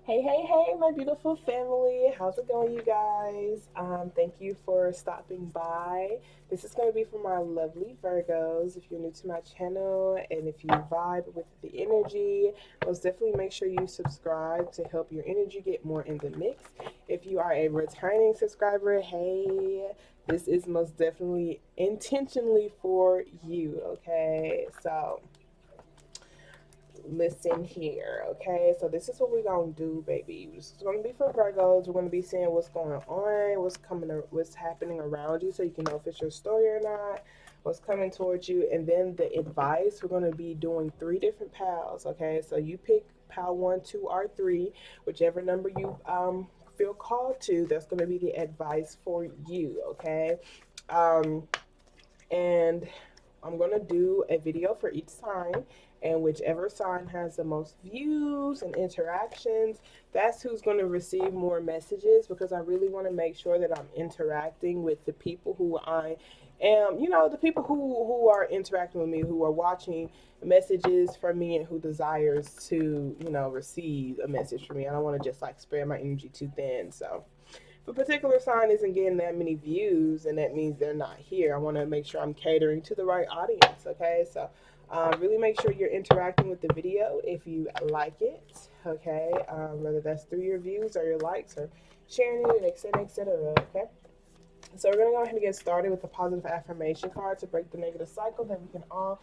Hey, my beautiful family. How's it going, you guys? Thank you for stopping by. This is going to be for my lovely Virgos. If you're new to my channel and if you vibe with the energy, most definitely make sure you subscribe to help your energy get more in the mix. If you are a returning subscriber, hey, this is most definitely intentionally for you, okay? So listen here, okay? So this is what we're gonna do, baby. This is gonna be for Virgos. We're gonna be seeing what's going on, what's happening around you, so you can know if it's your story or not, what's coming towards you, and then the advice. We're gonna be doing three different pals, okay? So you pick pal one, two, or three, whichever number you feel called to. That's gonna be the advice for you, okay? Um, and I'm gonna do a video for each sign, and whichever sign has the most views and interactions, that's who's gonna receive more messages because I really want to make sure that I'm interacting with the people who I am, the people who are interacting with me, who are watching messages from me and who desires to, receive a message from me. I don't want to just like spread my energy too thin. So if a particular sign isn't getting that many views, and that means they're not here, I want to make sure I'm catering to the right audience. Okay, so really make sure you're interacting with the video if you like it. Okay, whether that's through your views or your likes or sharing it, and etc. etc. Okay, so we're gonna go ahead and get started with the positive affirmation card to break the negative cycle that we can all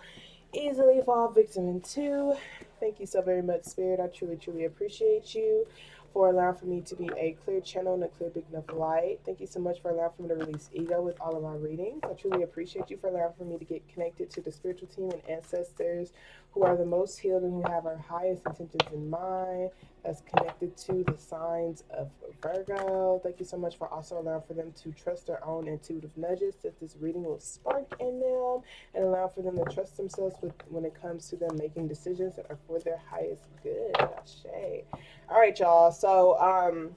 easily fall victim into. Thank you so very much, Spirit. I truly appreciate you for allowing for me to be a clear channel and a clear big enough light. Thank you so much for allowing for me to release ego with all of my readings. I truly appreciate you for allowing for me to get connected to the spiritual team and ancestors who are the most healed and who have our highest intentions in mind. That's connected to the signs of Virgo. Thank you so much for also allowing for them to trust their own intuitive nudges that this reading will spark in them, and allow for them to trust themselves when it comes to them making decisions that are for their highest good. Ashe. All right, y'all. So,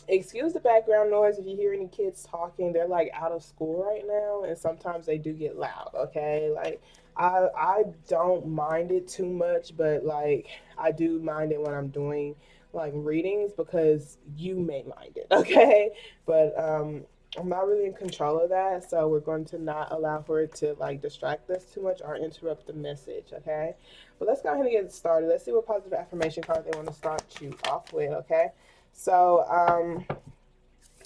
excuse the background noise if you hear any kids talking. They're like out of school right now, and sometimes they do get loud. Okay, like I don't mind it too much, but like I do mind it when I'm doing like readings because you may mind it. Okay, but I'm not really in control of that, so we're going to not allow for it to like distract us too much or interrupt the message. Okay, but let's go ahead and get started. Let's see what positive affirmation card they want to start you off with. Okay. So,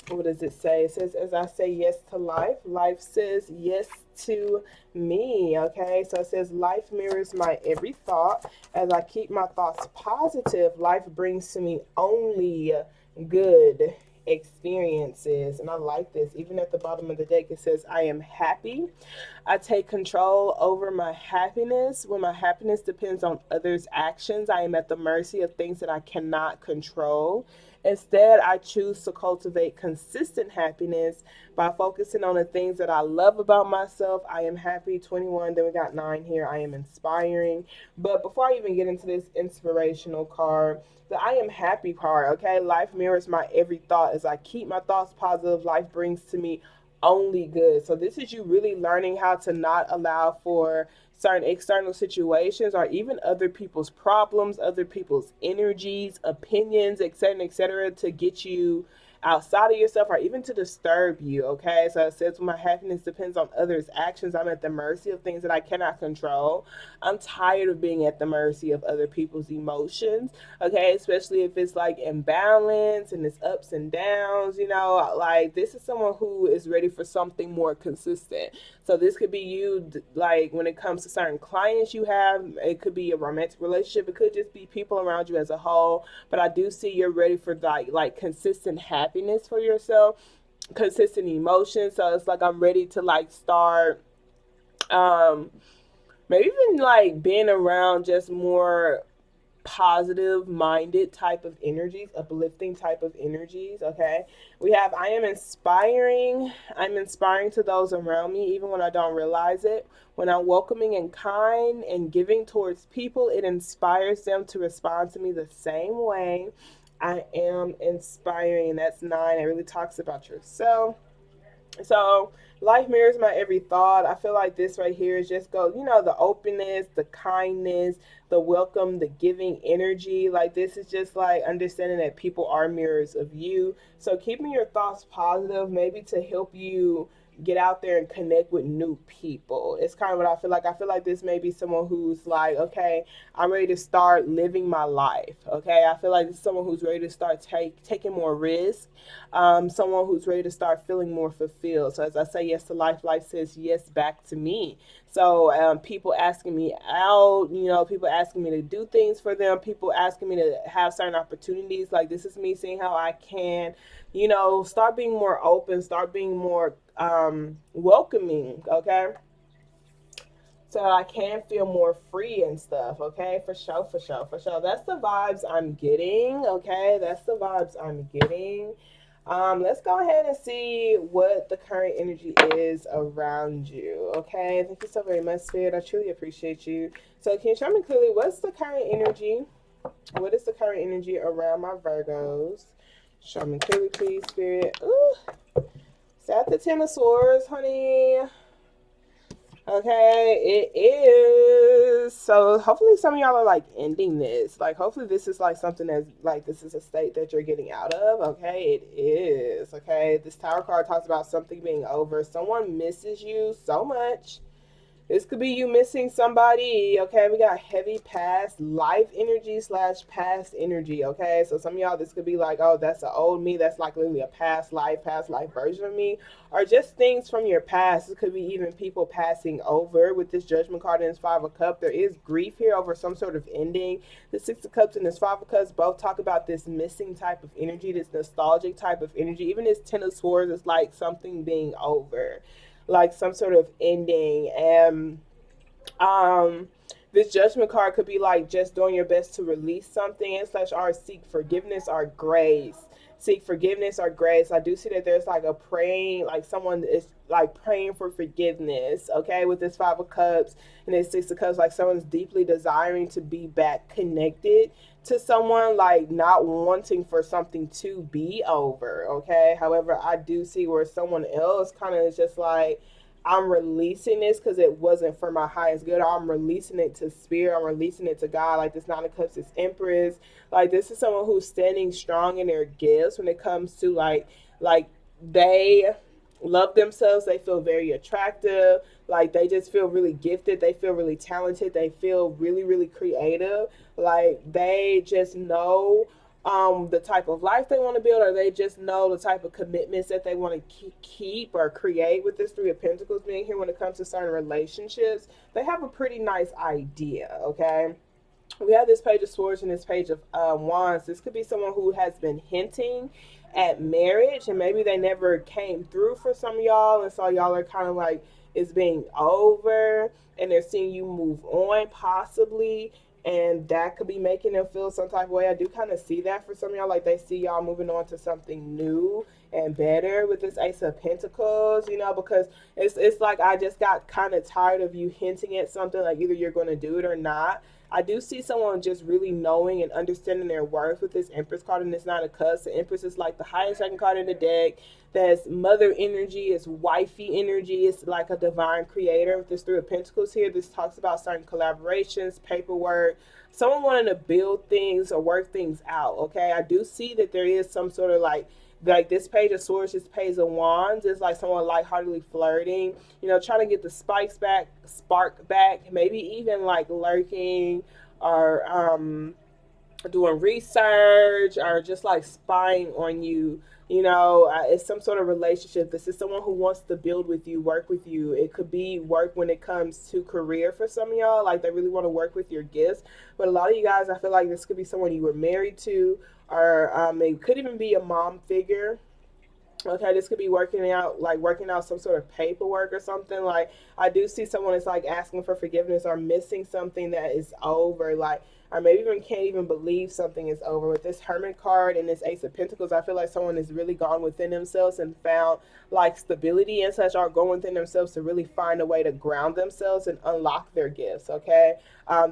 what does it say? It says, as I say yes to life, life says yes to me. Okay, so it says, life mirrors my every thought. As I keep my thoughts positive, life brings to me only good experiences. And I like this. Even at the bottom of the deck, it says, I am happy. I take control over my happiness. When my happiness depends on others' actions, I am at the mercy of things that I cannot control. Instead, I choose to cultivate consistent happiness by focusing on the things that I love about myself. I am happy, 21. Then we got 9 here. I am inspiring. But before I even get into this inspirational card, the I am happy part, okay? Life mirrors my every thought. As I keep my thoughts positive, life brings to me only good. So this is you really learning how to not allow for certain external situations or even other people's problems, other people's energies, opinions, etc., to get you outside of yourself or even to disturb you. Okay, so it says my happiness depends on others' actions. I'm at the mercy of things that I cannot control. I'm tired of being at the mercy of other people's emotions. Okay, especially if it's like imbalance and it's ups and downs. Like this is someone who is ready for something more consistent. So this could be you, like when it comes to certain clients you have. It could be a romantic relationship. It could just be people around you as a whole. But I do see you're ready for like consistent happiness for yourself, consistent emotions. So it's like I'm ready to like start, um, maybe even like being around just more positive minded type of energies, uplifting type of energies. Okay, we have I am inspiring. I'm inspiring to those around me even when I don't realize it. When I'm welcoming and kind and giving towards people, it inspires them to respond to me the same way. I am inspiring. And that's 9. It really talks about yourself. So life mirrors my every thought. I feel like this right here is just go, the openness, the kindness, the welcome, the giving energy. Like this is just like understanding that people are mirrors of you. So keeping your thoughts positive, maybe to help you get out there and connect with new people. It's kind of what I feel like. I feel like this may be someone who's like, okay, I'm ready to start living my life. Okay, I feel like this is someone who's ready to start taking more risks, someone who's ready to start feeling more fulfilled. So as I say yes to life, life says yes back to me. So people asking me out, people asking me to do things for them, people asking me to have certain opportunities. Like this is me seeing how I can, start being more open, start being more welcoming. Okay, so I can feel more free and stuff. Okay, for sure, for sure, for sure. That's the vibes I'm getting. Okay, that's the vibes I'm getting. Let's go ahead and see what the current energy is around you. Okay, thank you so very much, Spirit. I truly appreciate you. So, can you show me clearly what's the current energy? What is the current energy around my Virgos? Show me clearly, please, Spirit. Ooh, is that the Ten of Swords, honey? Okay, it is. So hopefully some of y'all are like ending this. Like hopefully this is like something that's like this is a state that you're getting out of. Okay, it is. Okay, this Tower card talks about something being over. Someone misses you so much. This could be you missing somebody. Okay, we got heavy past life energy slash past energy. Okay, so some of y'all, this could be like, oh, that's an old me. That's like literally a past life version of me, or just things from your past. It could be even people passing over. With this Judgment card and this Five of Cups, there is grief here over some sort of ending. The Six of Cups and this Five of Cups both talk about this missing type of energy, this nostalgic type of energy. Even this Ten of Swords is like something being over, like some sort of ending. And um this Judgment card could be like just doing your best to release something, and slash or seek forgiveness or grace. Seek forgiveness or grace. I do see that there's like a praying, like someone is like praying for forgiveness. Okay, with this Five of Cups and this Six of Cups, like someone's deeply desiring to be back connected to someone, like not wanting for something to be over. Okay, however, I do see where someone else kind of is just like, I'm releasing this because it wasn't for my highest good. I'm releasing it to spirit. I'm releasing it to God. Like this Nine of Cups is Empress. Like this is someone who's standing strong in their gifts when it comes to like they love themselves. They feel very attractive. Like they just feel really gifted. They feel really talented. They feel really, really creative. Like they just know the type of life they want to build, or they just know the type of commitments that they want to keep or create. With this Three of Pentacles being here when it comes to certain relationships, they have a pretty nice idea. Okay, we have this Page of Swords and this Page of Wands. This could be someone who has been hinting at marriage, and maybe they never came through for some of y'all, and so y'all are kind of like, it's being over, and they're seeing you move on possibly, and that could be making them feel some type of way. I do kind of see that for some of y'all, like they see y'all moving on to something new and better with this Ace of Pentacles, because it's like I just got kind of tired of you hinting at something, like either you're going to do it or not. I do see someone just really knowing and understanding their worth with this Empress card and this Nine of Cups. The Empress is like the highest second card in the deck. That's mother energy, it's wifey energy, it's like a divine creator. With this Three of Pentacles here, this talks about certain collaborations, paperwork, someone wanting to build things or work things out. Okay, I do see that there is some sort of like this Page of Swords, this Page of Wands is like someone lightheartedly flirting, trying to get the spark back, maybe even like lurking or doing research or just like spying on you. It's some sort of relationship. This is someone who wants to build with you, work with you. It could be work when it comes to career for some of y'all, like they really want to work with your gifts. But a lot of you guys, I feel like this could be someone you were married to, or it could even be a mom figure. Okay, this could be working out some sort of paperwork or something. Like I do see someone is like asking for forgiveness or missing something that is over, like, or maybe even can't even believe something is over. With this Hermit card and this Ace of Pentacles, I feel like someone has really gone within themselves and found like stability and such, are going within themselves to really find a way to ground themselves and unlock their gifts. Okay,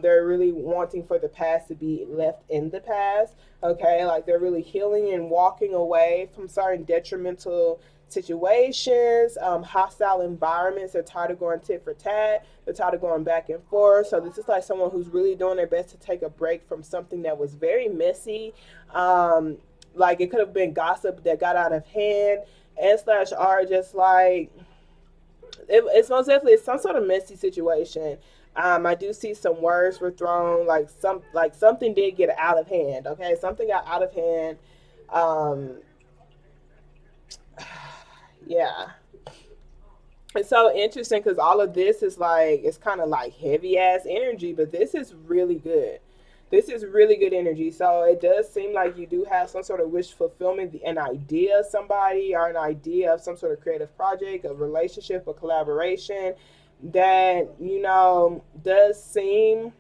they're really wanting for the past to be left in the past. Okay, like they're really healing and walking away from certain detrimental situations, hostile environments. They're tired of going tit for tat. They're tired of going back and forth. So this is like someone who's really doing their best to take a break from something that was very messy. Like it could have been gossip that got out of hand, and slash are just like it's most definitely some sort of messy situation. I do see some words were thrown, like something did get out of hand. Okay, something got out of hand. Um, yeah, it's so interesting because all of this is like it's kind of like heavy ass energy, but this is really good. This is really good energy. So it does seem like you do have some sort of wish fulfillment, an idea of somebody or an idea of some sort of creative project, a relationship, a collaboration that does seem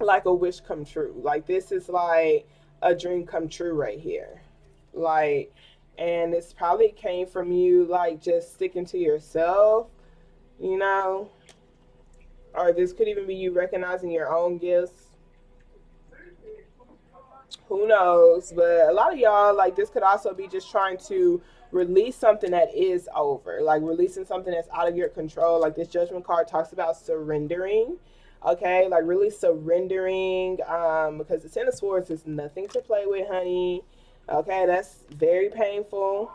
like a wish come true. Like this is like a dream come true right here. Like, and it's probably came from you like just sticking to yourself, you know, or this could even be you recognizing your own gifts. Who knows? But a lot of y'all, like, this could also be just trying to release something that is over, like releasing something that's out of your control. Like, this judgment card talks about surrendering. Okay, like really surrendering, because the Ten of Swords is nothing to play with, honey. Okay, that's very painful.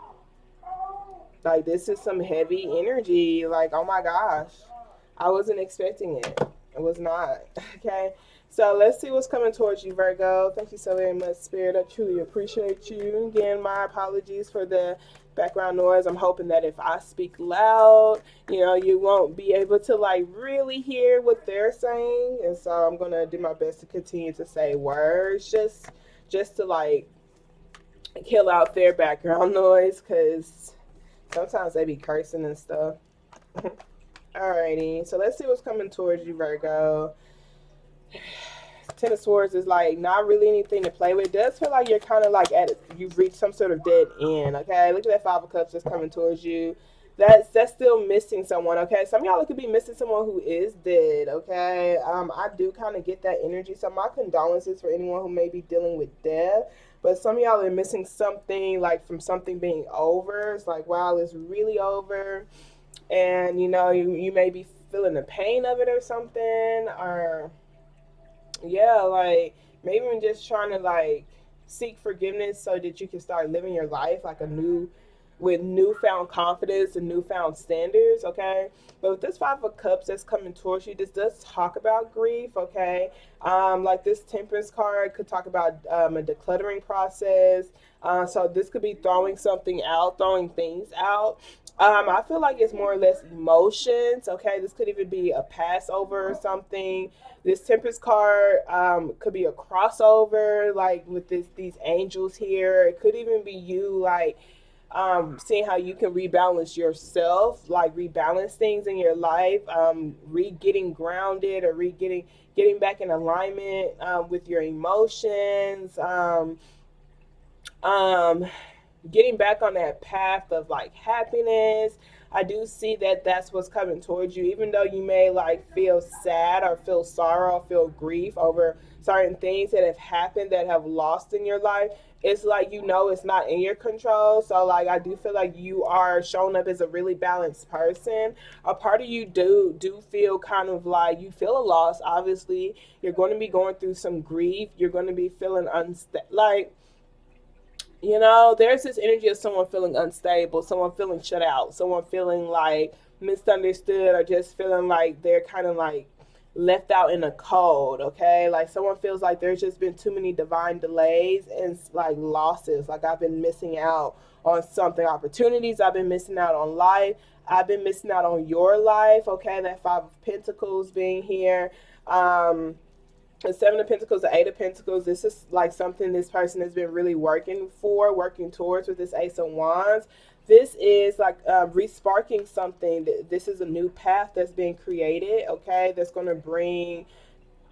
Like, this is some heavy energy. Like, oh my gosh, I wasn't expecting it. It was not. Okay. So let's see what's coming towards you, Virgo. Thank you so very much, Spirit. I truly appreciate you. Again, my apologies for the background noise. I'm hoping that if I speak loud, you won't be able to like really hear what they're saying. And so I'm gonna do my best to continue to say words just to like kill out their background noise, because sometimes they be cursing and stuff. Alrighty, so let's see what's coming towards you, Virgo. Ten of Swords is like not really anything to play with. It does feel like you're kind of like you've reached some sort of dead end. Okay, look at that Five of Cups that's coming towards you. That's still missing someone. Okay, some of y'all could be missing someone who is dead. Okay, I do kind of get that energy. So my condolences for anyone who may be dealing with death. But some of y'all are missing something like from something being over. It's like, wow, it's really over, and you may be feeling the pain of it or something, or yeah, like maybe even just trying to like seek forgiveness so that you can start living your life like with newfound confidence and newfound standards. Okay, but with this Five of Cups that's coming towards you, this does talk about grief. Okay, like this Temperance card could talk about a decluttering process. So this could be throwing something out, throwing things out. I feel like it's more or less emotions. Okay, this could even be a Passover or something. This Temperance card could be a crossover, like with these angels here. It could even be you, like seeing how you can rebalance yourself, like rebalance things in your life, getting grounded or getting back in alignment with your emotions. Um, Getting back on that path of like happiness. I do see that that's what's coming towards you, even though you may like feel sad or feel sorrow or feel grief over certain things that have happened that have lost in your life. It's like it's not in your control. So like I do feel like you are showing up as a really balanced person. A part of you do feel kind of like you feel a loss. Obviously you're going to be going through some grief. You're going to be feeling there's this energy of someone feeling unstable, someone feeling shut out, someone feeling like misunderstood, or just feeling like they're kind of like left out in a cold. Okay, like someone feels like there's just been too many divine delays and like losses. Like I've been missing out on something, opportunities. I've been missing out on life. I've been missing out on your life. Okay, that Five of Pentacles being here. The Seven of Pentacles, the Eight of Pentacles, this is like something this person has been really working towards with this Ace of Wands. This is like resparking something. This is a new path that's being created, okay, that's going to bring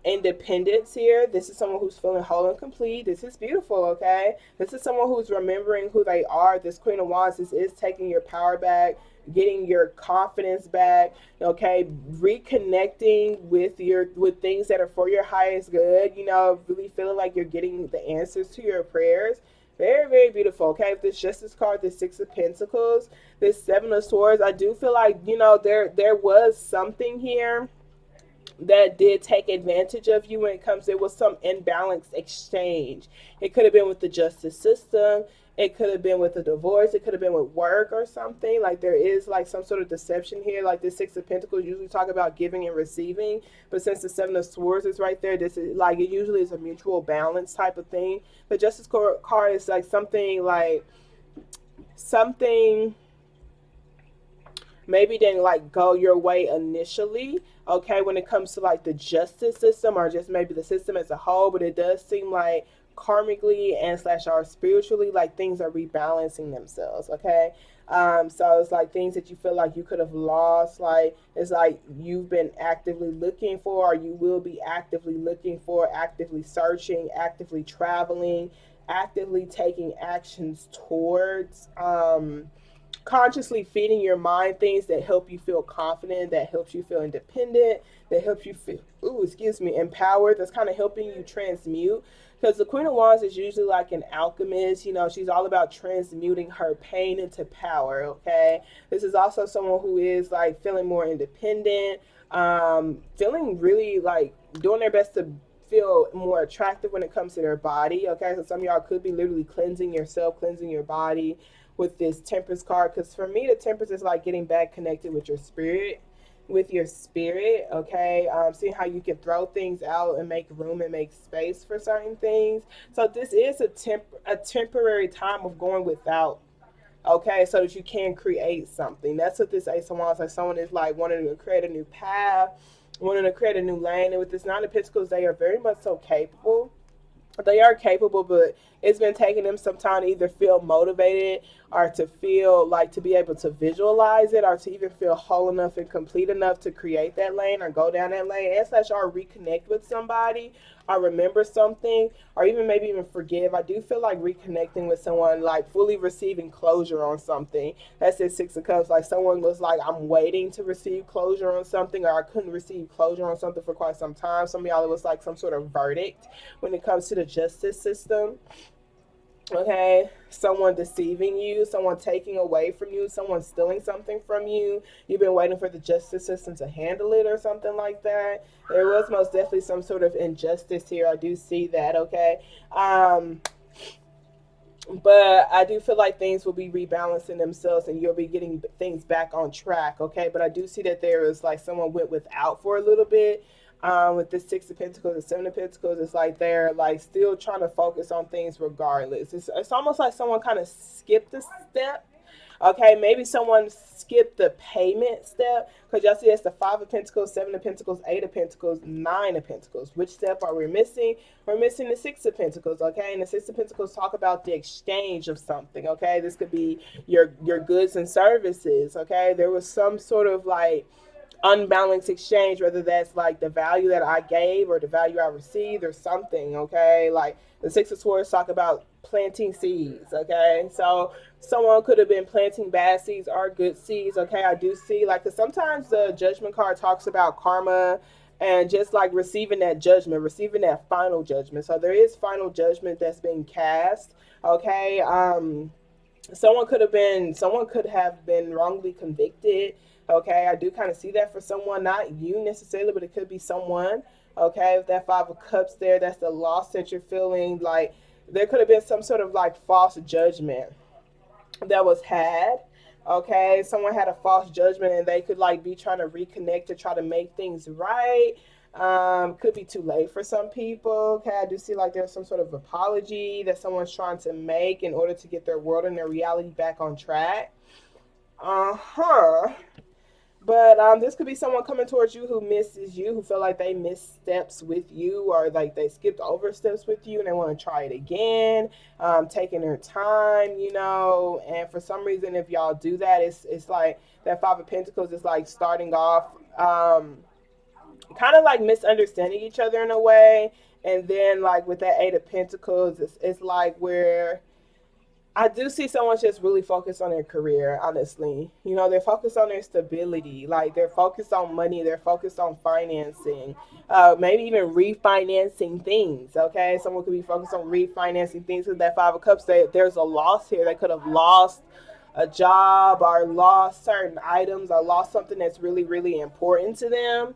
independence here. This is someone who's feeling whole and complete. This is beautiful, okay? This is someone who's remembering who they are. This Queen of Wands, this is taking your power back, getting your confidence back, okay? Reconnecting with things that are for your highest good, really feeling like you're getting the answers to your prayers. Very, very beautiful. Okay, if this Justice card, this Six of Pentacles, this Seven of Swords, I do feel like, there was something here that did take advantage of you when it comes, there was some imbalanced exchange. It could have been with the justice system, it could have been with a divorce, it could have been with work or something. Like there is like some sort of deception here. Like this Six of Pentacles usually talk about giving and receiving, but since the Seven of Swords is right there, this is like, it usually is a mutual balance type of thing. The Justice card is like something maybe didn't like go your way initially, okay, when it comes to like the justice system or just maybe the system as a whole, but it does seem like karmically and slash or spiritually, like things are rebalancing themselves, okay. So it's like things that you feel like you could have lost, like it's like you've been actively looking for, or you will be actively looking for, actively searching, actively traveling, actively taking actions towards, consciously feeding your mind things that help you feel confident, that helps you feel independent, that helps you feel, empowered, that's kind of helping you transmute. Because the Queen of Wands is usually like an alchemist, she's all about transmuting her pain into power, okay? This is also someone who is like feeling more independent, feeling really like doing their best to feel more attractive when it comes to their body, okay? So some of y'all could be literally cleansing yourself, cleansing your body with this Temperance card, because for me the Temperance is like getting back connected with your spirit, okay. Seeing how you can throw things out and make room and make space for certain things. So this is a temporary time of going without, okay, so that you can create something. That's what this Ace of Wands, like someone is like wanting to create a new path, wanting to create a new lane. And with this Nine of Pentacles, they are very much so capable, they are capable, but it's been taking them some time to either feel motivated or to feel like to be able to visualize it, or to even feel whole enough and complete enough to create that lane or go down that lane, and such, or reconnect with somebody or remember something, or even maybe even forgive. I do feel like reconnecting with someone, like fully receiving closure on something. That's the Six of Cups. Like someone was like, I'm waiting to receive closure on something, or I couldn't receive closure on something for quite some time. Some of y'all, it was like some sort of verdict when it comes to the justice system. Okay, someone deceiving you, someone taking away from you, someone stealing something from you. You've been waiting for the justice system to handle it or something like that. There was most definitely some sort of injustice here. I do see that, okay. But I do feel like things will be rebalancing themselves and you'll be getting things back on track, okay. But I do see that there is like someone went without for a little bit. With the Six of Pentacles, the Seven of Pentacles, it's like they're like still trying to focus on things regardless. It's almost like someone kind of skipped a step. Okay, maybe someone skipped the payment step, because y'all see it's the Five of Pentacles, Seven of Pentacles, Eight of Pentacles, Nine of Pentacles. Which step are we missing? We're missing the Six of Pentacles, okay? And the Six of Pentacles talk about the exchange of something, okay? This could be your goods and services, okay? There was some sort of like unbalanced exchange, whether that's like the value that I gave or the value I received or something, okay? Like the Six of Swords talk about planting seeds, okay? So someone could have been planting bad seeds or good seeds, okay? I do see like, because sometimes the Judgment card talks about karma and just like receiving that judgment, receiving that final judgment. So there is final judgment that's being cast, okay? Someone could have been wrongly convicted, okay. I do kind of see that for someone, not you necessarily, but it could be someone, okay. With that Five of Cups there, that's the loss that you're feeling. Like there could have been some sort of like false judgment that was had, okay. Someone had a false judgment and they could like be trying to reconnect to try to make things right. Could be too late for some people, okay. I do see like there's some sort of apology that someone's trying to make in order to get their world and their reality back on track. But this could be someone coming towards you who misses you, who feel like they missed steps with you, or like they skipped over steps with you and they want to try it again, taking their time, and for some reason, if y'all do that, it's like that Five of Pentacles is like starting off kind of like misunderstanding each other in a way, and then like with that Eight of Pentacles, it's like where I do see someone just really focused on their career, honestly. You know, they're focused on their stability. Like, they're focused on money, they're focused on financing, maybe even refinancing things, okay? Someone could be focused on refinancing things with that Five of Cups. There's a loss here. They could have lost a job or lost certain items or lost something that's really, really important to them.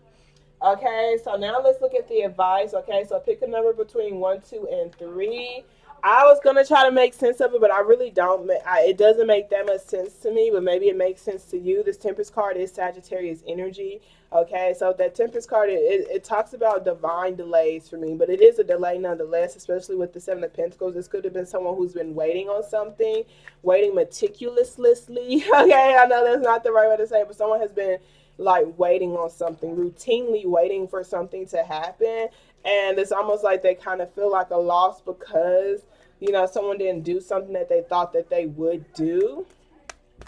Okay, so now let's look at the advice. Okay, so pick a number between 1, 2, and 3. I was gonna try to make sense of it, but I really don't. It doesn't make that much sense to me, but maybe it makes sense to you. This Temperance card is Sagittarius energy. Okay, so that Temperance card, it talks about divine delays for me, but it is a delay nonetheless, especially with the Seven of Pentacles. This could have been someone who's been waiting on something, waiting meticulously. Okay, I know that's not the right way to say it, but someone has been like waiting on something, routinely waiting for something to happen. And it's almost like they kind of feel like a loss because, you know, someone didn't do something that they thought that they would do.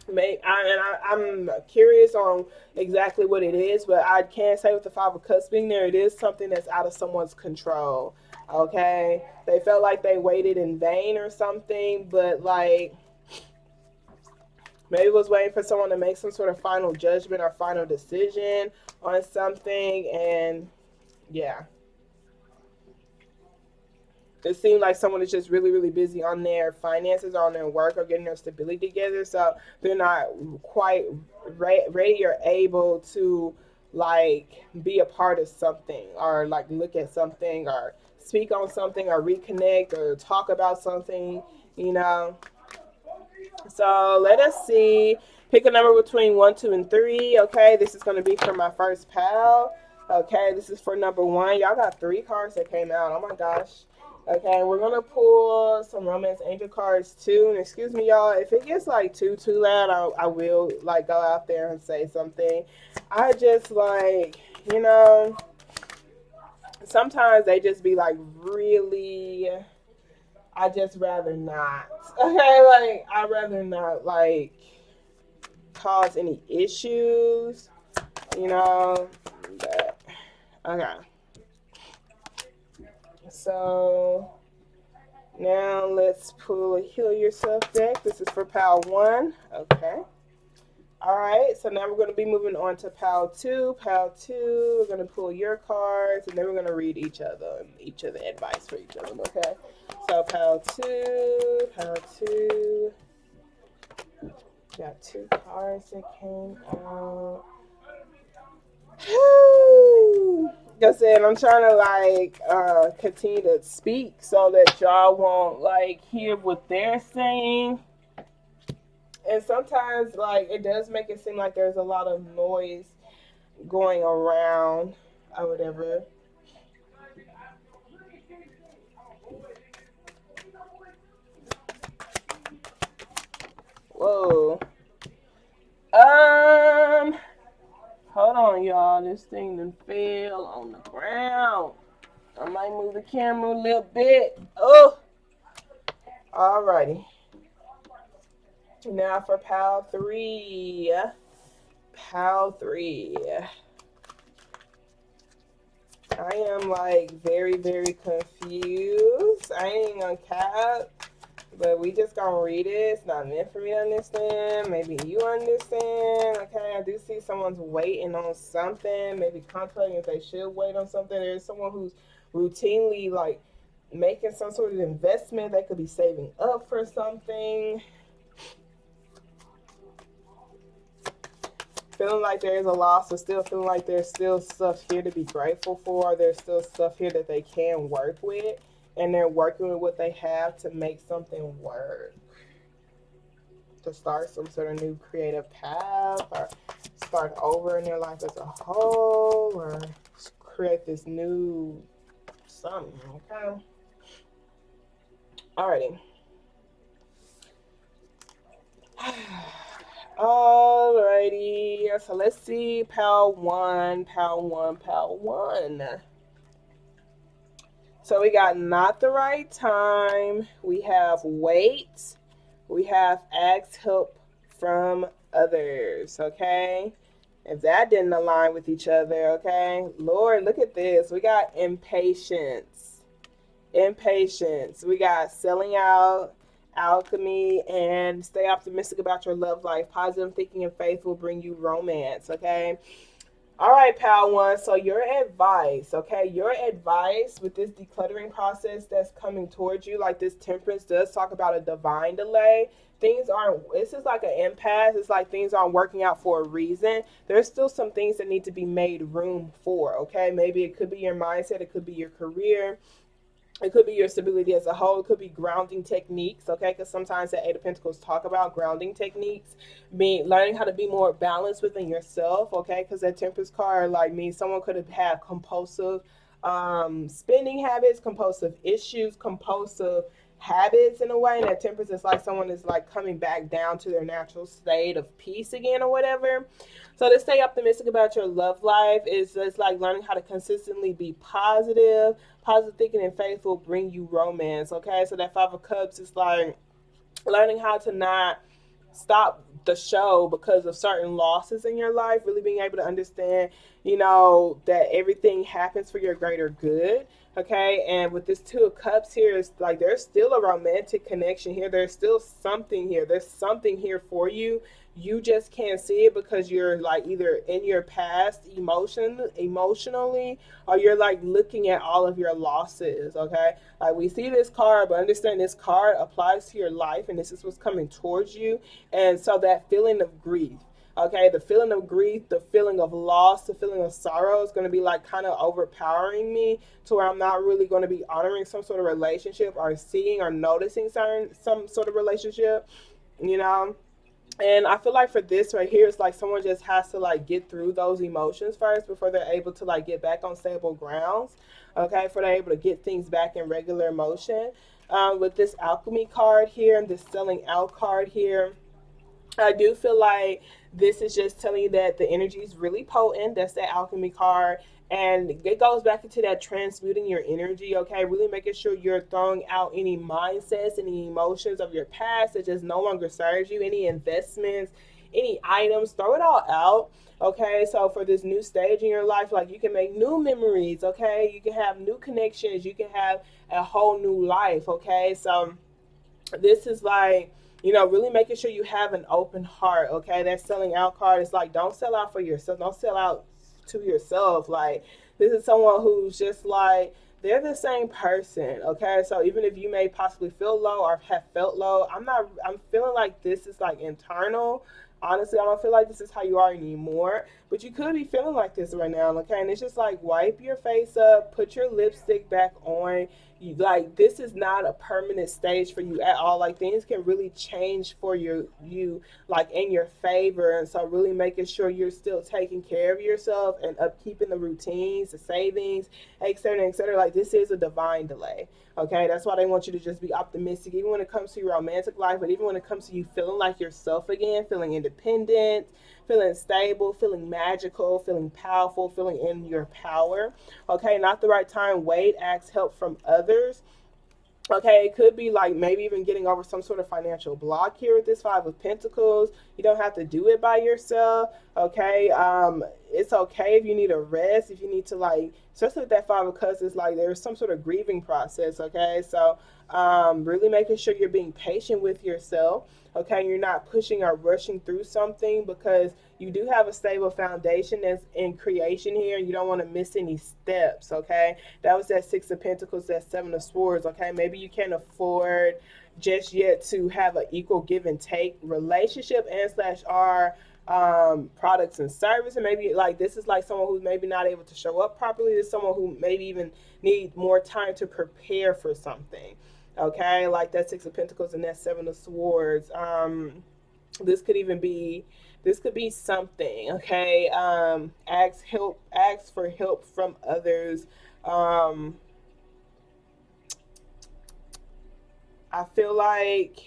I'm curious on exactly what it is, but I can't say with the Five of Cups being there, it is something that's out of someone's control. Okay, they felt like they waited in vain or something, but like maybe was waiting for someone to make some sort of final judgment or final decision on something, and yeah, it seemed like someone is just really, really busy on their finances, or on their work, or getting their stability together. So they're not quite ready or able to like be a part of something, or like look at something, or speak on something, or reconnect, or talk about something, you know. So let us see. Pick a number between 1, 2, and 3. Okay, this is going to be for my first pal. Okay, this is for number 1. Y'all got 3 cards that came out. Oh my gosh. Okay, we're going to pull some romance angel cards too. And excuse me, y'all, if it gets like too loud, I will like go out there and say something. I just like, you know, sometimes they just be like really, I just rather not. Okay, like I'd rather not like cause any issues, you know. But okay. So now let's pull a Heal Yourself deck. This is for Pal 1. Okay. Alright, so now we're going to be moving on to Pal 2. Pal 2, we're going to pull your cards, and then we're going to read each of the advice for each of them, okay? So Pal 2, Pal 2. Got 2 cards that came out. Like I said, I'm trying to like continue to speak so that y'all won't like hear what they're saying. And sometimes like it does make it seem like there's a lot of noise going around or whatever. Whoa. Hold on, y'all. This thing done fell on the ground. I might move the camera a little bit. Oh. Alrighty. Now for Pal 3. Pal 3. I am like very, very confused. I ain't gonna cap. But we just gonna read it. It's not meant for me to understand. Maybe you understand. Okay, I do see someone's waiting on something. Maybe contemplating if they should wait on something. There's someone who's routinely like making some sort of investment. They could be saving up for something. Feeling like there is a loss, but still feeling like there's still stuff here to be grateful for. There's still stuff here that they can work with. And they're working with what they have to make something work. To start some sort of new creative path, or start over in their life as a whole, or create this new something, okay? Alrighty. Alrighty. So let's see. Pal 1, Pal 1, Pal 1. So we got not the right time. We have wait. We have ask help from others, okay? If that didn't align with each other, okay? Lord, look at this. We got impatience. Impatience. We got selling out alchemy, and stay optimistic about your love life. Positive thinking and faith will bring you romance, okay? All right, pal one. So your advice, okay? Your advice with this decluttering process that's coming towards you, like this temperance does talk about a divine delay. Things aren't, this is like an impasse. It's like things aren't working out for a reason. There's still some things that need to be made room for, okay? Maybe it could be your mindset, it could be your career, it could be your stability as a whole. It could be grounding techniques, okay? Because sometimes the Eight of Pentacles talk about grounding techniques, being learning how to be more balanced within yourself, okay? Because that Temperance card, like me, someone could have had compulsive spending habits, compulsive issues, compulsive habits in a way. And that Temperance is like someone is like coming back down to their natural state of peace again or whatever. So to stay optimistic about your love life is just like learning how to consistently be positive. Positive thinking and faith will bring you romance. Okay, so that Five of Cups is like learning how to not stop the show because of certain losses in your life, really being able to understand, that everything happens for your greater good. Okay, and with this Two of Cups here, it's like there's still a romantic connection here. There's still something here. There's something here for you. You just can't see it because you're like either in your past emotionally, or you're like looking at all of your losses. Okay, like we see this card, but understand this card applies to your life, and this is what's coming towards you. And so that feeling of grief, okay, the feeling of grief, the feeling of loss, the feeling of sorrow is going to be like kind of overpowering me to where I'm not really going to be honoring some sort of relationship or seeing or noticing some sort of relationship, you know. And I feel like for this right here, it's like someone just has to like get through those emotions first before they're able to like get back on stable grounds. Okay, for they're able to get things back in regular motion. With this alchemy card here and this selling out card here, I do feel like this is just telling you that the energy is really potent. That's the alchemy card. And it goes back into that transmuting your energy, okay? Really making sure you're throwing out any mindsets, any emotions of your past that just no longer serves you, any investments, any items, throw it all out. Okay, so for this new stage in your life, like you can make new memories, okay? You can have new connections, you can have a whole new life, okay? So this is like, really making sure you have an open heart. Okay, that selling out card is like, don't sell out for yourself, don't sell out to yourself. Like, this is someone who's just like, they're the same person. Okay, so even if you may possibly feel low or have felt low, I'm feeling like this is like internal. Honestly, I don't feel like this is how you are anymore, but you could be feeling like this right now. Okay, and it's just like, wipe your face up, put your lipstick back on. You, like, this is not a permanent stage for you at all. Like, things can really change for you like in your favor. And so really making sure you're still taking care of yourself and upkeeping the routines, the savings, etc., etc. Like, this is a divine delay. Okay, that's why they want you to just be optimistic, even when it comes to your romantic life, but even when it comes to you feeling like yourself again, feeling independent, feeling stable, feeling magical, feeling powerful, feeling in your power. Okay, not the right time. Wait, ask help from others. Okay, it could be like maybe even getting over some sort of financial block here with this Five of Pentacles. You don't have to do it by yourself. Okay, it's okay if you need a rest, if you need to like, especially with that Five of Cups, it's like there's some sort of grieving process. Okay, so really making sure you're being patient with yourself. Okay, you're not pushing or rushing through something because you do have a stable foundation that's in creation here. You don't want to miss any steps. Okay, that was that Six of Pentacles, that Seven of Swords. Okay, maybe you can't afford just yet to have an equal give and take relationship and slash r products and service. And maybe like this is like someone who's maybe not able to show up properly. This is someone who maybe even need more time to prepare for something. Okay, like that Six of Pentacles and that Seven of Swords. This could even be, this could be something. Okay, ask for help from others. um I feel like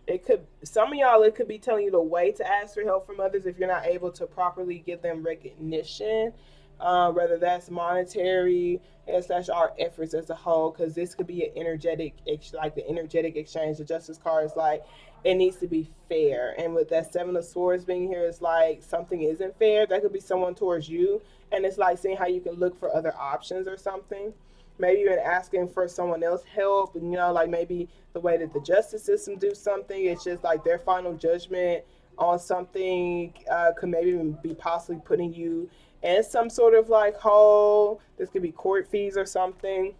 it could, some of y'all, it could be telling you to wait to ask for help from others if you're not able to properly give them recognition, whether that's monetary and slash our efforts as a whole, because this could be an energetic, like the energetic exchange. The Justice card is like, it needs to be fair. And with that Seven of Swords being here, it's like something isn't fair. That could be someone towards you, and it's like seeing how you can look for other options or something. maybe even asking for someone else help, and like maybe the way that the justice system do something, it's just like their final judgment on something could maybe even be possibly putting you in some sort of like hole. This could be court fees or something,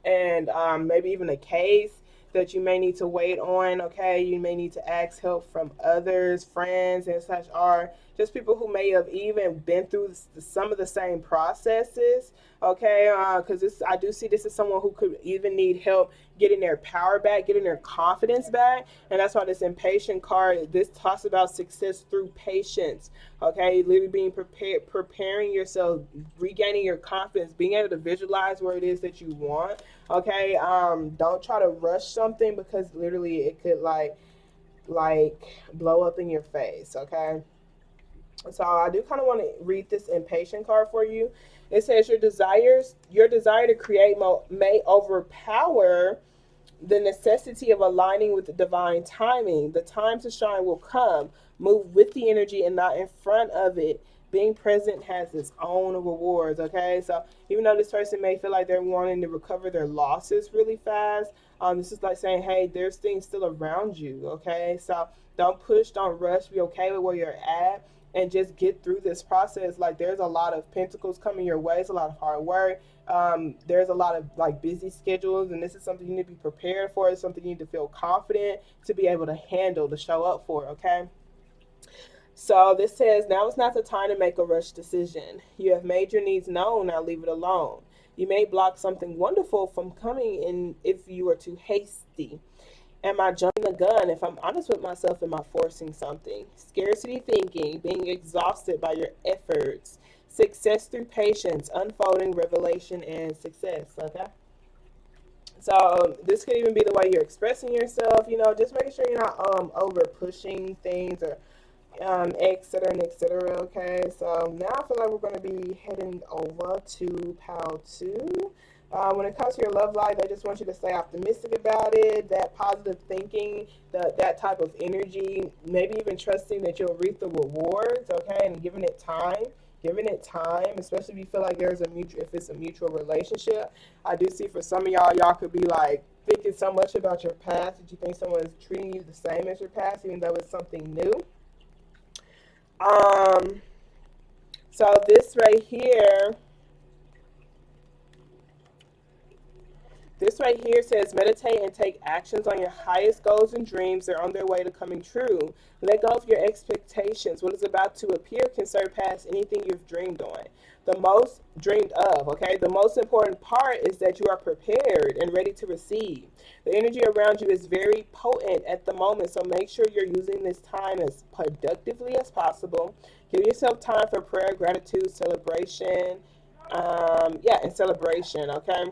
and maybe even a case that you may need to wait on. Okay, you may need to ask help from others, friends, and such, or just people who may have even been through some of the same processes. Okay, because this I do see this as someone who could even need help getting their power back, getting their confidence back, and that's why this impatient card, this talks about success through patience. Okay, literally being prepared, preparing yourself, regaining your confidence, being able to visualize where it is that you want. Okay, don't try to rush something because literally it could like blow up in your face. Okay, so I do kind of want to read this impatient card for you. It says your desire to create may overpower the necessity of aligning with the divine timing. The time to shine will come. Move with the energy and not in front of it. Being present has its own rewards. Okay, so even though this person may feel like they're wanting to recover their losses really fast, this is like saying, hey, there's things still around you. Okay, so don't push, don't rush. Be okay with where you're at, and just get through this process. Like there's a lot of pentacles coming your way. It's a lot of hard work. There's a lot of like busy schedules, and this is something you need to be prepared for. It's something you need to feel confident to be able to handle, to show up for. Okay. So this says, now is not the time to make a rush decision. You have made your needs known, now leave it alone. You may block something wonderful from coming in if you are too hasty. Am I jumping the gun? If I'm honest with myself, am I forcing something? Scarcity thinking, being exhausted by your efforts. Success through patience, unfolding revelation and success. Okay. So this could even be the way you're expressing yourself. Just making sure you're not over pushing things or et cetera and et cetera. Okay, so now I feel like we're going to be heading over to pile two. When it comes to your love life, I just want you to stay optimistic about it. That positive thinking, that type of energy, maybe even trusting that you'll reap the rewards. Okay, and giving it time. Giving it time, especially if you feel like if it's a mutual relationship. I do see for some of y'all could be like thinking so much about your past that you think someone is treating you the same as your past, even though it's something new. Um, so this right here says meditate and take actions on your highest goals and dreams. They're on their way to coming true. Let go of your expectations. What is about to appear can surpass anything you've dreamed on. The most dreamed of, okay? The most important part is that you are prepared and ready to receive. The energy around you is very potent at the moment, so make sure you're using this time as productively as possible. Give yourself time for prayer, gratitude, celebration. And celebration, okay?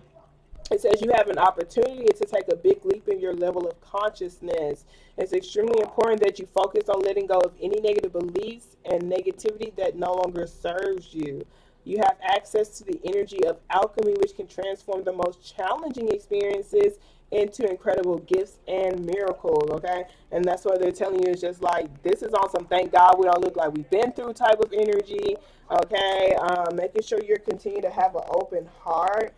It says you have an opportunity to take a big leap in your level of consciousness. It's extremely important that you focus on letting go of any negative beliefs and negativity that no longer serves you. You have access to the energy of alchemy, which can transform the most challenging experiences into incredible gifts and miracles. Okay, and that's what they're telling you. Is just like this is awesome. Thank God we don't look like we've been through type of energy. Okay, making sure you're continuing to have an open heart.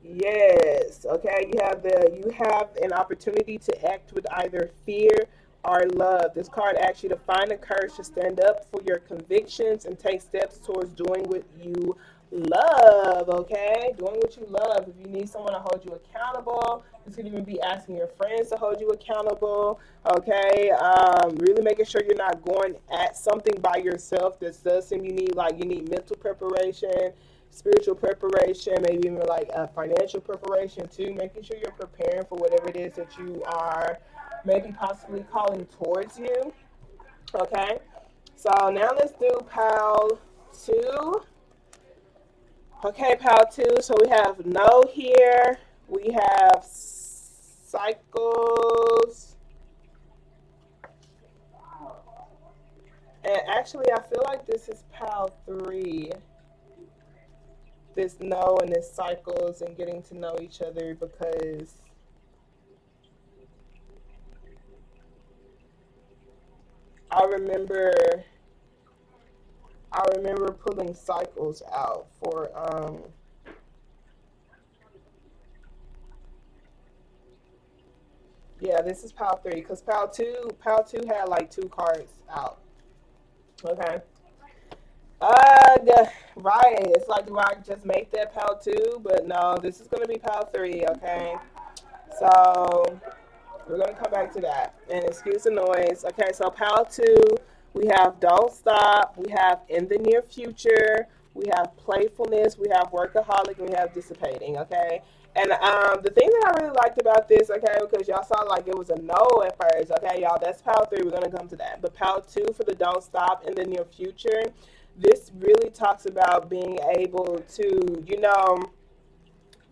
Yes. Okay. You have an opportunity to act with either fear or love. This card asks you to find the courage to stand up for your convictions and take steps towards doing what you love. Okay, doing what you love. If you need someone to hold you accountable, this could even be asking your friends to hold you accountable. Okay, really making sure you're not going at something by yourself. This does seem you need mental preparation, spiritual preparation, maybe even like financial preparation too, making sure you're preparing for whatever it is that you are maybe possibly calling towards you. Okay, so now let's do pile two. Okay, pile two. So we have no here, we have cycles, and actually I feel like this is pile three, this no and this cycles and getting to know each other, because I remember I remember pulling cycles out for yeah, this is pile three because pile two had like two cards out. Okay. Right. It's like, do I just make that pile two? But no, this is gonna be pile three. Okay. So we're gonna come back to that. And excuse the noise. Okay. So pile two, we have don't stop. We have in the near future. We have playfulness. We have workaholic. And we have dissipating. Okay. And the thing that I really liked about this, okay, because y'all saw like it was a no at first, okay, y'all, that's pile three. We're gonna come to that. But pile two for the don't stop in the near future, this really talks about being able to,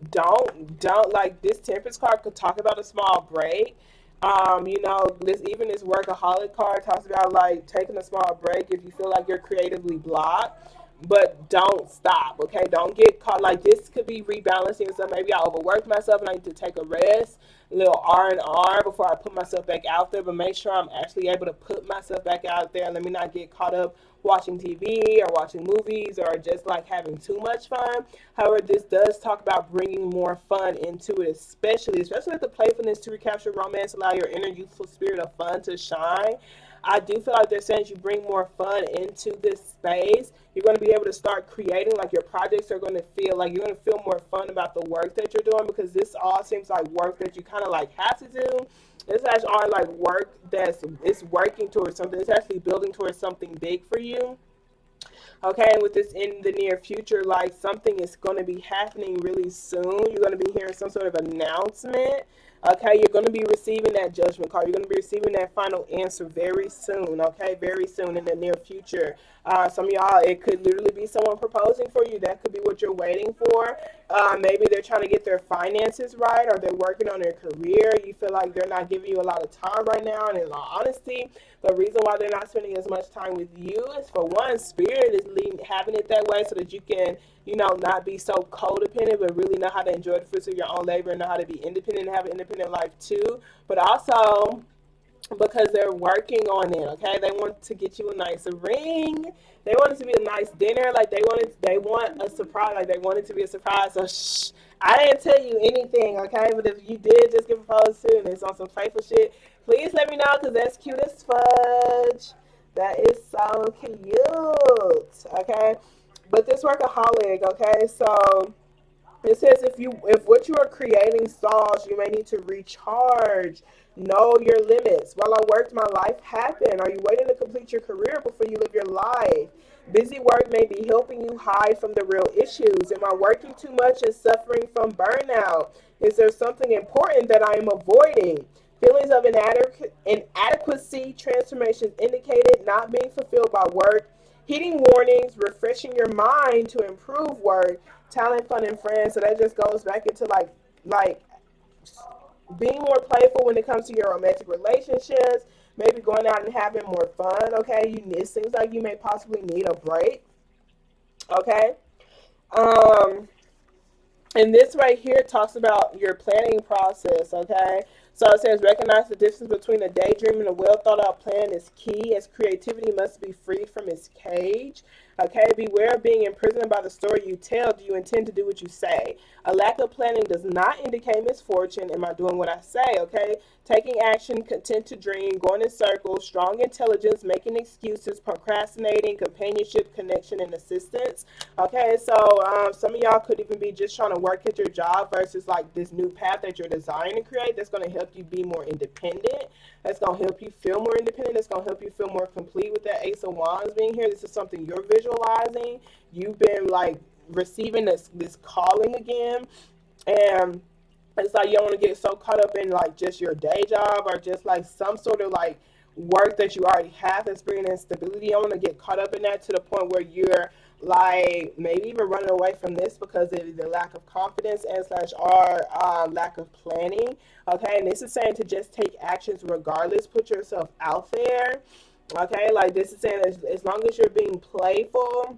don't like this temperance card could talk about a small break. This workaholic card talks about like taking a small break if you feel like you're creatively blocked, but don't stop. Okay, don't get caught. Like this could be rebalancing. So maybe I overworked myself and I need to take a rest, a little R&R before I put myself back out there. But make sure I'm actually able to put myself back out there. Let me not get caught up watching TV or watching movies or just like having too much fun. However, this does talk about bringing more fun into it, especially with the playfulness to recapture romance, allow your inner youthful spirit of fun to shine. I do feel like they're saying as you bring more fun into this space, you're going to be able to start creating. Like your projects are going to feel like you're going to feel more fun about the work that you're doing because this all seems like work that you kind of like have to do. It's actually all like work it's working towards something. It's actually building towards something big for you. Okay, and with this in the near future, like something is going to be happening really soon. You're going to be hearing some sort of announcement. Okay, you're going to be receiving that judgment card. You're going to be receiving that final answer very soon. Okay, very soon in the near future. Some of y'all, it could literally be someone proposing for you. That could be what you're waiting for. Maybe they're trying to get their finances right or they're working on their career. You feel like they're not giving you a lot of time right now. And in all honesty, the reason why they're not spending as much time with you is for one, spirit is having it that way so that you can, not be so codependent, but really know how to enjoy the fruits of your own labor and know how to be independent and have an independent life too. But also because they're working on it, okay? They want to get you a nice ring. They want it to be a nice dinner. Like they want a surprise. Like they want it to be a surprise. So shh, I didn't tell you anything, okay? But if you did just get proposed to and it's on some faithful shit, please let me know because that's cute as fudge. That is so cute, okay? But this workaholic, okay? So it says if what you are creating stalls, you may need to recharge. Know your limits. While I worked, my life happened. Are you waiting to complete your career before you live your life? Busy work may be helping you hide from the real issues. Am I working too much and suffering from burnout? Is there something important that I am avoiding? Feelings of inadequacy, transformations indicated, not being fulfilled by work, heeding warnings, refreshing your mind to improve work, talent, fun, and friends. So that just goes back into like being more playful when it comes to your romantic relationships, maybe going out and having more fun. Okay, it seems like you may possibly need a break. Okay, um, and this right here talks about your planning process, okay? So it says recognize the difference between a daydream and a well thought out plan is key, as creativity must be freed from its cage. Okay, beware of being imprisoned by the story you tell. Do you intend to do what you say? A lack of planning does not indicate misfortune. Am I doing what I say? Okay, taking action, content to dream, going in circles, strong intelligence, making excuses, procrastinating, companionship, connection, and assistance. Okay, so some of y'all could even be just trying to work at your job versus like this new path that you're desiring to create that's going to help you be more independent. That's going to help you feel more independent. That's going to help you feel more complete with that Ace of Wands being here. This is something you're visualizing. You've been like receiving this calling again. And it's like you don't want to get so caught up in like just your day job or just like some sort of like work that you already have that's bringing in stability. You don't want to get caught up in that to the point where you're like maybe even running away from this because of the lack of confidence and slash or lack of planning. Okay, and this is saying to just take actions regardless. Put yourself out there. Okay, like this is saying as long as you're being playful,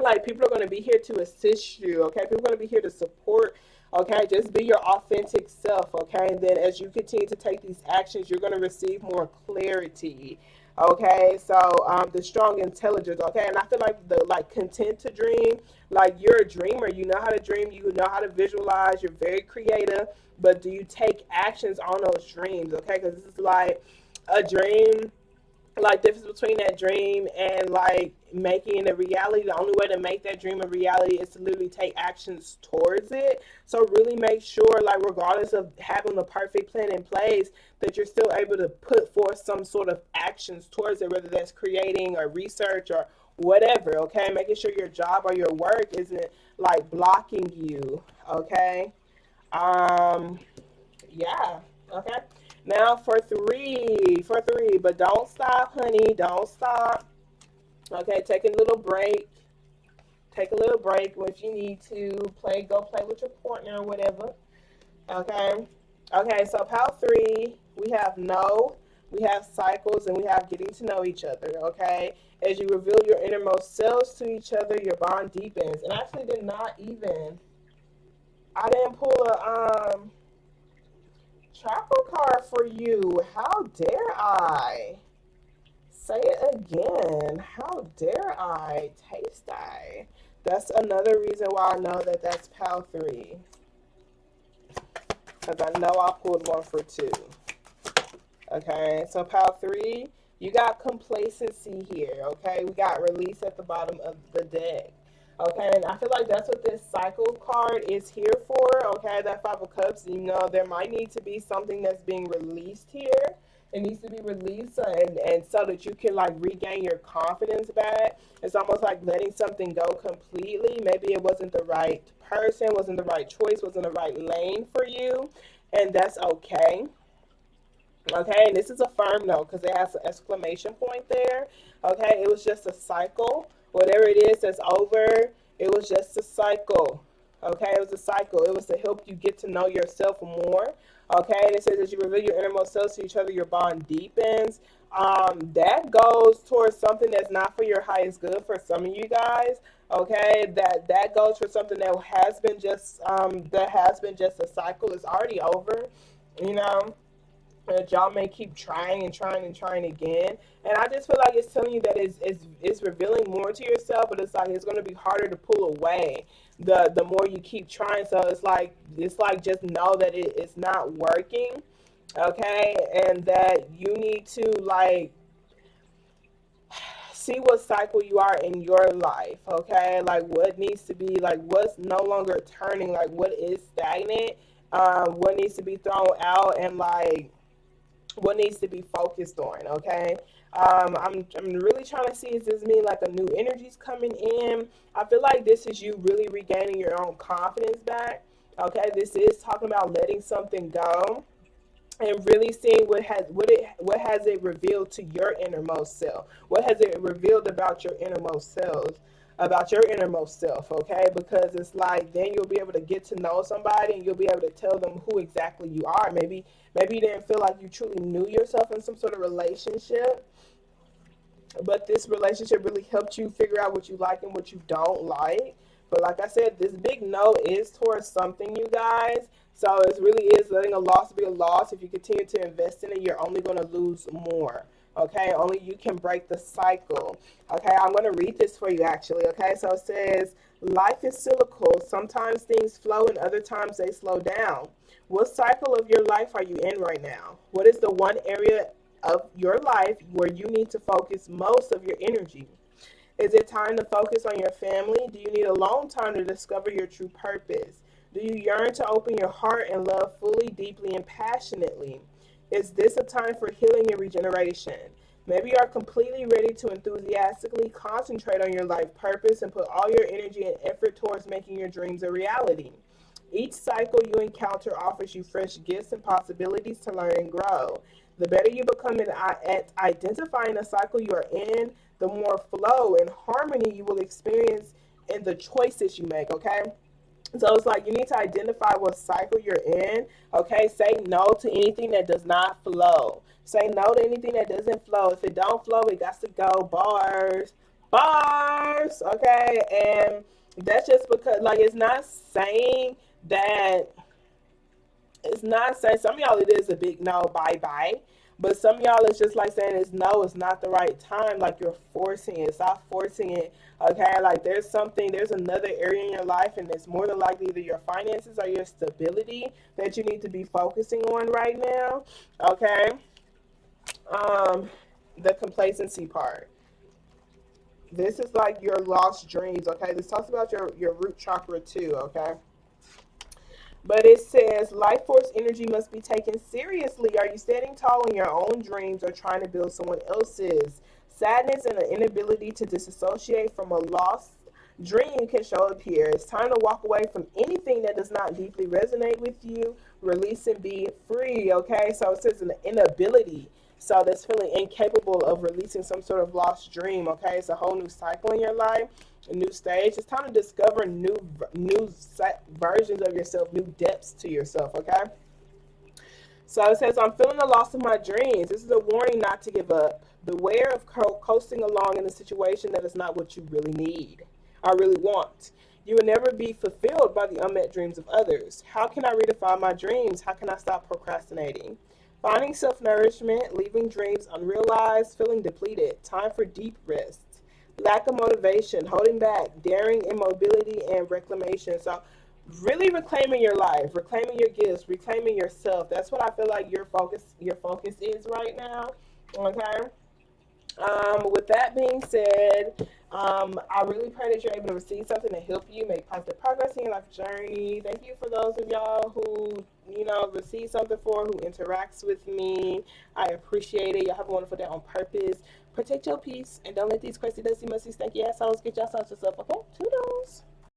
like people are going to be here to assist you. Okay, people are going to be here to support. Okay, just be your authentic self. Okay, and then as you continue to take these actions, you're going to receive more clarity. Okay, so the strong intelligence. Okay, and I feel like the like content to dream. Like you're a dreamer, you know how to dream, you know how to visualize, you're very creative, but do you take actions on those dreams? Okay, because this is like a dream, like difference between that dream and like making it a reality. The only way to make that dream a reality is to literally take actions towards it. So really make sure, like regardless of having the perfect plan in place, that you're still able to put forth some sort of actions towards it, whether that's creating or research or whatever. Okay, making sure your job or your work isn't like blocking you. Okay. um yeah. Okay. Now for three, but don't stop, honey. Don't stop. Okay, take a little break. Take a little break if you need to. Go play with your partner or whatever. Okay. Okay, so pal three, we have no, we have cycles, and we have getting to know each other. Okay. As you reveal your innermost selves to each other, your bond deepens. And I actually did not even I didn't pull a chakra card for you. How dare I? Say it again. How dare I? Tastee. That's another reason why I know that that's PAL 3. Because I know I pulled one for 2. Okay, so PAL 3, you got complacency here. Okay, we got release at the bottom of the deck. Okay, and I feel like that's what this cycle card is here for. Okay, that Five of Cups, you know, there might need to be something that's being released here. It needs to be released, and so that you can like regain your confidence back. It's almost like letting something go completely. Maybe it wasn't the right person, wasn't the right choice, wasn't the right lane for you, and that's okay. Okay, and this is a firm no because it has an exclamation point there. Okay, it was just a cycle. Whatever it is that's over, it was just a cycle. Okay, it was a cycle. It was to help you get to know yourself more. Okay, and it says as you reveal your innermost selves to each other, your bond deepens. That goes towards something that's not for your highest good for some of you guys. Okay, that goes for something that has been just a cycle. It's already over. You know, that y'all may keep trying and trying and trying again. And I just feel like it's telling you that it's revealing more to yourself, but it's like it's going to be harder to pull away the more you keep trying. So it's like just know that it's not working, okay, and that you need to like see what cycle you are in your life, okay, like what needs to be like what's no longer turning, like what is stagnant, what needs to be thrown out, and like what needs to be focused on. Okay, I'm really trying to see, is this mean like a new energy's coming in? I feel like this is you really regaining your own confidence back. Okay, this is talking about letting something go and really seeing what has it revealed to your innermost self. What has it revealed about your innermost selves? About your innermost self, okay? Because it's like then you'll be able to get to know somebody and you'll be able to tell them who exactly you are. Maybe you didn't feel like you truly knew yourself in some sort of relationship, but this relationship really helped you figure out what you like and what you don't like. But like I said, this big no is towards something, you guys. So it really is letting a loss be a loss. If you continue to invest in it, you're only going to lose more. Okay, only you can break the cycle. Okay, I'm going to read this for you actually. Okay, so it says, life is cyclical. Sometimes things flow and other times they slow down. What cycle of your life are you in right now? What is the one area of your life where you need to focus most of your energy? Is it time to focus on your family? Do you need alone time to discover your true purpose? Do you yearn to open your heart and love fully, deeply, and passionately? Is this a time for healing and regeneration? Maybe you are completely ready to enthusiastically concentrate on your life purpose and put all your energy and effort towards making your dreams a reality. Each cycle you encounter offers you fresh gifts and possibilities to learn and grow. The better you become at identifying the cycle you are in, the more flow and harmony you will experience in the choices you make, okay? So it's like you need to identify what cycle you're in, okay? Say no to anything that does not flow. Say no to anything that doesn't flow. If it don't flow, it got to go. Bars. Bars, okay? And that's just because, like, that it's not saying some of y'all it is a big no, bye bye. But some of y'all is just like saying it's no, it's not the right time. Like you're forcing it. Stop forcing it. Okay, like there's another area in your life, and it's more than likely either your finances or your stability that you need to be focusing on right now. Okay, um, the complacency part. This is like your lost dreams. Okay, this talks about your root chakra too. Okay. But it says life force energy must be taken seriously. Are you standing tall in your own dreams or trying to build someone else's? Sadness and an inability to disassociate from a lost dream can show up here. It's time to walk away from anything that does not deeply resonate with you. Release and be free. Okay, so it says an inability. So that's feeling incapable of releasing some sort of lost dream. Okay, it's a whole new cycle in your life, a new stage. It's time to discover new versions of yourself, new depths to yourself. Okay. So it says, I'm feeling the loss of my dreams. This is a warning not to give up. Beware of coasting along in a situation that is not what you really need or really want. You will never be fulfilled by the unmet dreams of others. How can I redefine my dreams? How can I stop procrastinating? Finding self nourishment, leaving dreams unrealized, feeling depleted. Time for deep rest. Lack of motivation, holding back, daring immobility, and reclamation. So, really reclaiming your life, reclaiming your gifts, reclaiming yourself. That's what I feel like your focus is right now. Okay. With that being said, I really pray that you're able to receive something to help you make positive progress in your life journey. Thank you for those of y'all who, receive something for, who interacts with me. I appreciate it. Y'all have a wonderful day on purpose. Protect your peace and don't let these crazy, dusty, musty, stanky assholes get y'all sauces up, okay? Toodles.